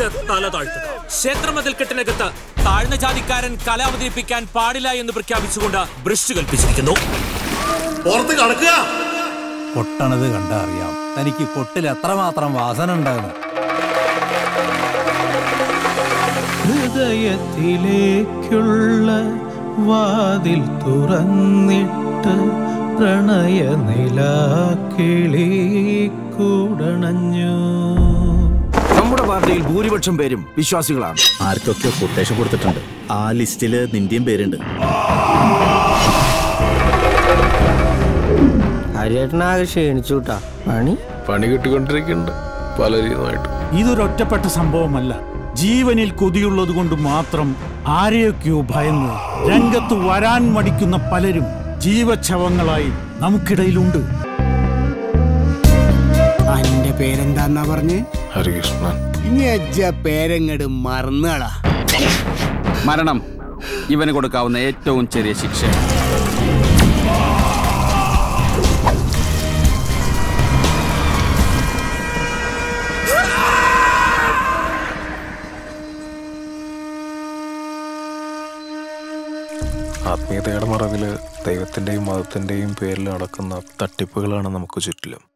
നമസ്കരിച്ച് തല താഴ്ത്തുക. ക്ഷേത്രമതിൽക്കെട്ടിനകത്ത് താഴ്ന്ന ജാതിക്കാരൻ കല അവതരിപ്പിക്കാൻ പാടില്ല എന്ന് പ്രഖ്യാപിച്ചുകൊണ്ട് ഭ്രഷ്ട് കൽപ്പിച്ചിരിക്കുന്നു. കൊട്ടണത് കണ്ടറിയാം തനിക്ക് കൊട്ടിൽ എത്രമാത്രം വാസന ഉണ്ടാകുന്നു. ഹൃദയത്തിലേക്കുള്ള വാതിൽ തുറന്നിട്ട് പ്രണയ നിലാക്കിളി കൂടണഞ്ഞു. നമ്മുടെ പാർട്ടിയിൽ ഭൂരിപക്ഷം പേരും വിശ്വാസികളാണ്. ആർക്കൊക്കെ കൊട്ടേഷൻ കൊടുത്തിട്ടുണ്ട്. ആ ലിസ്റ്റില് നിന്റെയും പേരുണ്ട്. ഹരിയേട്ടനാകെ ക്ഷീണിച്ചുട്ടാ. പണി കിട്ടിക്കൊണ്ടിരിക്കുന്നുണ്ട് പലരീതുമായിട്ട്. ഇതൊരൊറ്റപ്പെട്ട സംഭവമല്ല. ജീവനിൽ കൊതിയുള്ളത് കൊണ്ട് മാത്രം ആരെയൊക്കെയോ ഭയന്ന് രംഗത്ത് വരാൻ മടിക്കുന്ന പലരും ജീവച്ഛവങ്ങളായി നമുക്കിടയിലുണ്ട്. അന്റെ പേരെന്താന്നാ പറഞ്ഞ്? ഹരികൃഷ്ണൻ. ഇനി അജ്ജ പേരെങ്ങട് മറന്നളാ. മരണം ഇവന് കൊടുക്കാവുന്ന ഏറ്റവും ചെറിയ ശിക്ഷ. ആത്മീയതയുടെ മറവില് ദൈവത്തിന്റെയും മതത്തിന്റെയും പേരിൽ നടക്കുന്ന തട്ടിപ്പുകളാണ് നമുക്ക് ചുറ്റിലും.